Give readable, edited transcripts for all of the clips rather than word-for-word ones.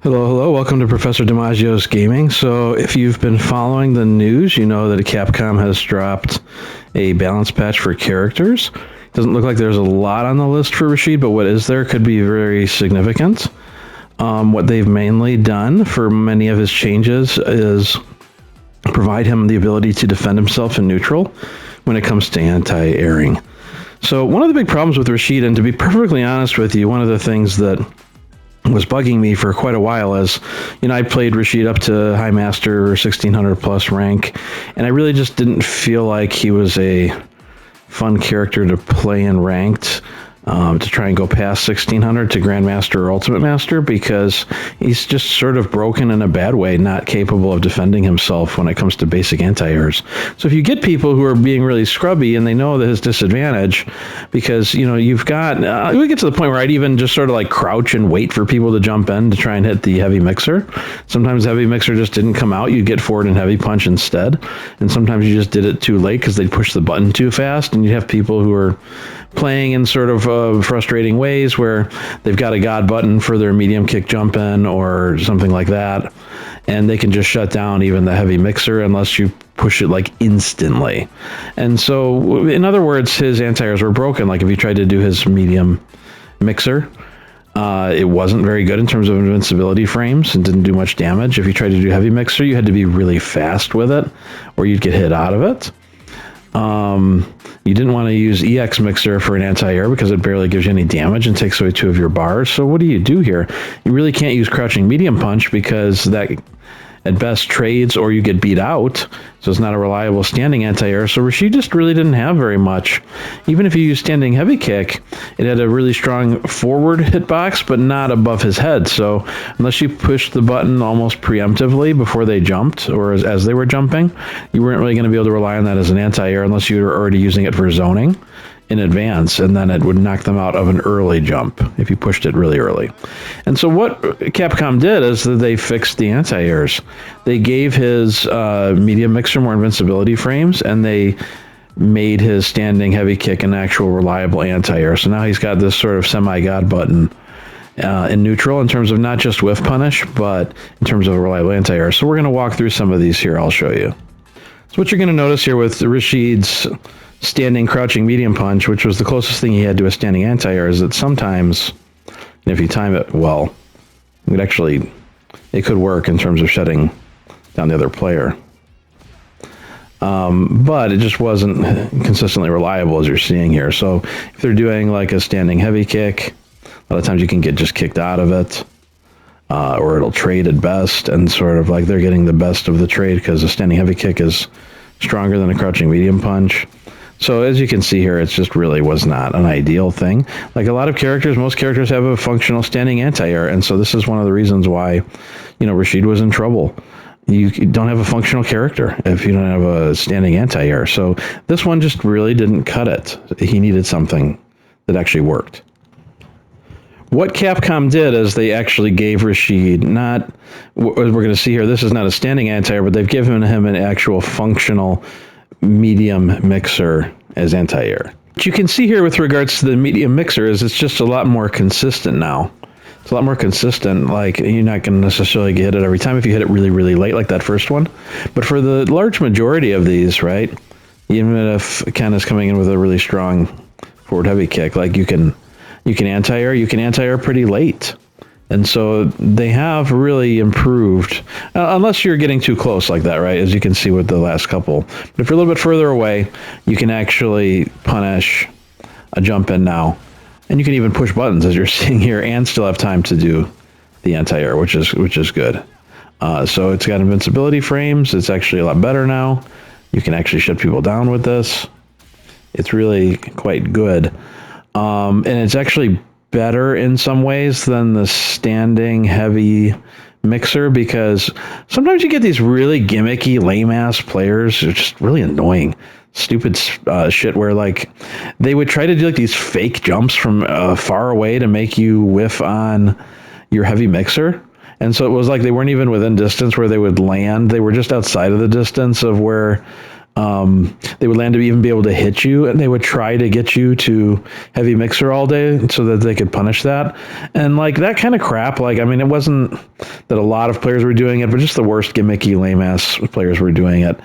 Hello, hello. Welcome to Professor DiMaggio's Gaming. So, if you've been following the news, you know that Capcom has dropped a balance patch for characters. Doesn't look like there's a lot on the list for Rashid, but what is there could be very significant. What they've mainly done for many of his changes is provide him the ability to defend himself in neutral when it comes to anti-airing. So, one of the big problems with Rashid, and to be perfectly honest with you, one of the things that was bugging me for quite a while is, I played Rashid up to High Master or 1600 plus rank, and I really just didn't feel like he was a fun character to play in ranked, to try and go past 1600 to Grandmaster or Ultimate Master, because he's just sort of broken in a bad way, not capable of defending himself when it comes to basic anti-airs. So if you get people who are being really scrubby and they know that his disadvantage, because, you've got, we get to the point where I'd even just sort of like crouch and wait for people to jump in to try and hit the heavy mixer. Sometimes heavy mixer just didn't come out. You get forward and heavy punch instead. And sometimes you just did it too late because they'd push the button too fast, and you have people who are playing in sort of frustrating ways where they've got a god button for their medium kick jump in or something like that, and they can just shut down even the heavy mixer unless you push it like instantly. And so, in other words, his anti-airs were broken. Like if you tried to do his medium mixer, it wasn't very good in terms of invincibility frames and didn't do much damage. If you tried to do heavy mixer, you had to be really fast with it or you'd get hit out of it. You didn't want to use EX Mixer for an anti-air because it barely gives you any damage and takes away 2 of your bars. So what do you do here? You really can't use Crouching Medium Punch because that at best trades or you get beat out. So it's not a reliable standing anti-air. So Rashid just really didn't have very much. Even if you use standing heavy kick, it had a really strong forward hitbox, but not above his head. So unless you pushed the button almost preemptively before they jumped or as they were jumping, you weren't really going to be able to rely on that as an anti-air unless you were already using it for zoning in advance, and then it would knock them out of an early jump if you pushed it really early. And so what Capcom did is that they fixed the anti-airs. They gave his medium mixer more invincibility frames, and they made his standing heavy kick an actual reliable anti-air. So now he's got this sort of semi-god button in neutral in terms of not just whiff punish, but in terms of a reliable anti-air. So we're going to walk through some of these here. I'll show you. So what you're going to notice here with Rashid's standing crouching medium punch, which was the closest thing he had to a standing anti-air, is that sometimes, if you time it well, it could work in terms of shutting down the other player. But it just wasn't consistently reliable as you're seeing here. So if they're doing like a standing heavy kick, a lot of times you can get just kicked out of it, or it'll trade at best, and sort of like they're getting the best of the trade because a standing heavy kick is stronger than a crouching medium punch. So as you can see here, it just really was not an ideal thing. Like a lot of characters, most characters have a functional standing anti-air, and so this is one of the reasons why, Rashid was in trouble. You don't have a functional character if you don't have a standing anti-air. So this one just really didn't cut it. He needed something that actually worked. What Capcom did is they actually gave Rashid not, what we're going to see here, this is not a standing anti-air, but they've given him an actual functional medium mixer as anti-air. What you can see here with regards to the medium mixer is it's just a lot more consistent now. It's a lot more consistent. Like, you're not going to necessarily get it every time if you hit it really, really late like that first one. But for the large majority of these, right, even if Ken is coming in with a really strong forward heavy kick, like you can anti-air pretty late. And so they have really improved, unless you're getting too close like that, right? As you can see with the last couple. But if you're a little bit further away, you can actually punish a jump in now. And you can even push buttons, as you're seeing here, and still have time to do the anti-air, which is good. So it's got invincibility frames. It's actually a lot better now. You can actually shut people down with this. It's really quite good. And it's actually better in some ways than the standing heavy mixer, because sometimes you get these really gimmicky lame ass players who are just really annoying, stupid shit where like they would try to do like these fake jumps from far away to make you whiff on your heavy mixer. And so it was like they weren't even within distance where they would land. They were just outside of the distance of where They would land to even be able to hit you, and they would try to get you to heavy mixer all day so that they could punish that. And like that kind of crap, like, I mean, it wasn't that a lot of players were doing it, but just the worst gimmicky lame ass players were doing it.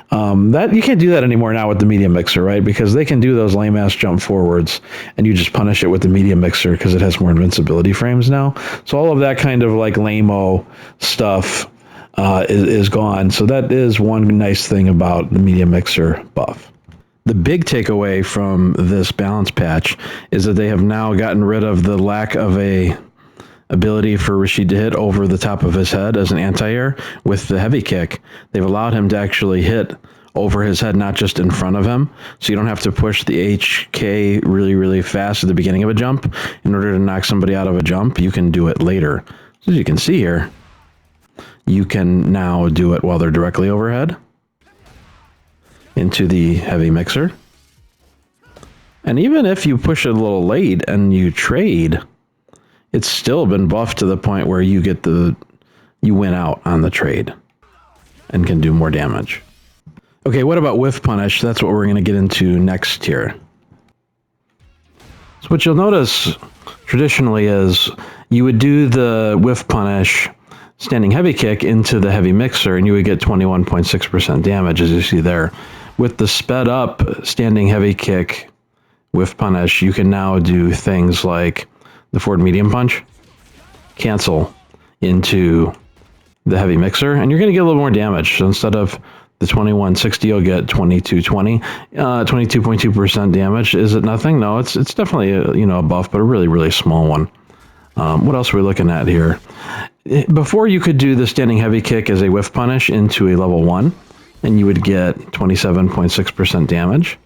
That you can't do that anymore now with the medium mixer, right? Because they can do those lame ass jump forwards, and you just punish it with the medium mixer because it has more invincibility frames now. So all of that kind of like lame-o stuff is gone. So that is one nice thing about the medium mixer buff. The big takeaway from this balance patch is that they have now gotten rid of the lack of a ability for Rashid to hit over the top of his head as an anti-air with the heavy kick. They've allowed him to actually hit over his head, not just in front of him. So you don't have to push the HK really, really fast at the beginning of a jump in order to knock somebody out of a jump. You can do it later. So as you can see here, you can now do it while they're directly overhead into the heavy mixer. And even if you push it a little late and you trade, it's still been buffed to the point where you get you win out on the trade and can do more damage. Okay, what about Whiff Punish? That's what we're going to get into next here. So what you'll notice traditionally is you would do the Whiff Punish standing heavy kick into the heavy mixer, and you would get 21.6% damage, as you see there. With the sped up standing heavy kick Whiff Punish, you can now do things like the forward medium punch, cancel into the heavy mixer, and you're going to get a little more damage. So instead of the 2160, you'll get 2220, 22.2% damage. Is it nothing? No, it's definitely a buff, but a really, really small one. What else are we looking at here? Before, you could do the standing heavy kick as a Whiff Punish into a level 1, and you would get 27.6% damage.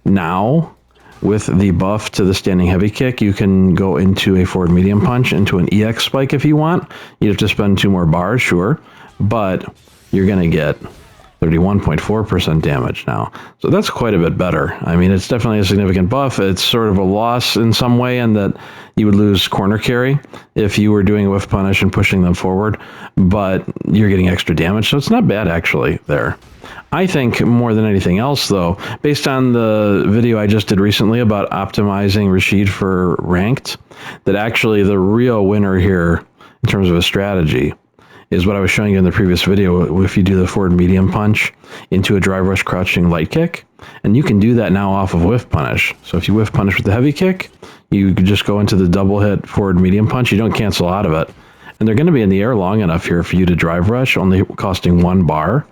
Now, with the buff to the standing heavy kick, you can go into a forward medium punch, into an EX spike if you want. You'd have to spend 2 more bars, sure, but you're going to get 31.4% damage now. So that's quite a bit better. I mean, it's definitely a significant buff. It's sort of a loss in some way in that you would lose corner carry if you were doing a Whiff Punish and pushing them forward, but you're getting extra damage, so it's not bad actually there. I think more than anything else, though, based on the video I just did recently about optimizing Rashid for ranked, that actually the real winner here in terms of a strategy is what I was showing you in the previous video. If you do the forward medium punch into a drive rush crouching light kick, and you can do that now off of Whiff Punish. So if you Whiff Punish with the heavy kick, you just go into the double hit forward medium punch. You don't cancel out of it. And they're going to be in the air long enough here for you to drive rush, only costing 1 bar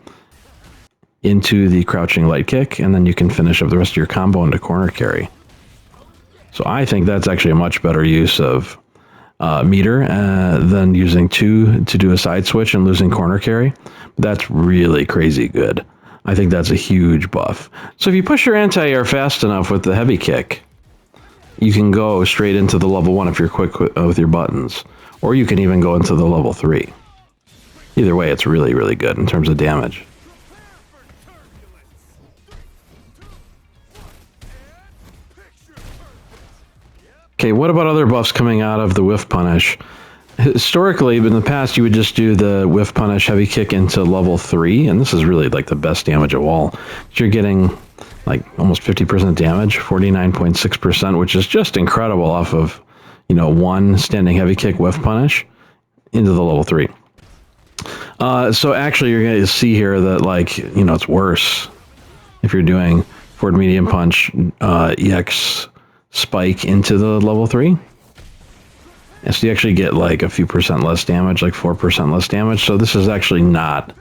into the crouching light kick, and then you can finish up the rest of your combo into corner carry. So I think that's actually a much better use of meter than using 2 to do a side switch and losing corner carry. That's really crazy good. I think that's a huge buff. So if you push your anti-air fast enough with the heavy kick, you can go straight into the level 1 if you're quick with your buttons, or you can even go into the level 3. Either way, it's really, really good in terms of damage. Okay, what about other buffs coming out of the Whiff Punish? Historically, in the past, you would just do the Whiff Punish heavy kick into level 3, and this is really like the best damage of all. You're getting like almost 50% damage, 49.6%, which is just incredible off of, 1 standing heavy kick Whiff Punish into the level 3. So actually, you're going to see here that it's worse if you're doing forward medium punch EX spike into the level 3. And so you actually get like a few percent less damage, like 4% less damage. So this is actually not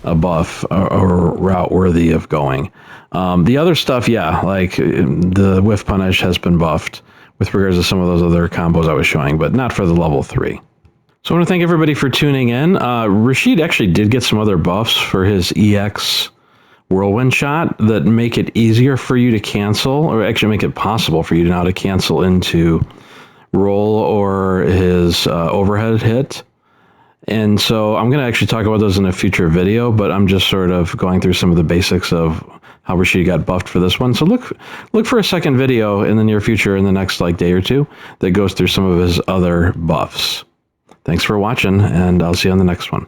a buff or route worthy of going. The other stuff, yeah, like the Whiff Punish has been buffed with regards to some of those other combos I was showing, but not for the level 3. So I want to thank everybody for tuning in. Rashid actually did get some other buffs for his EX whirlwind shot that make it easier for you to cancel, or actually make it possible for you now to cancel into roll or his overhead hit. And so I'm going to actually talk about those in a future video, but I'm just sort of going through some of the basics of how Rashid got buffed for this one. So look for a second video in the near future, in the next day or two, that goes through some of his other buffs. Thanks for watching, and I'll see you on the next one.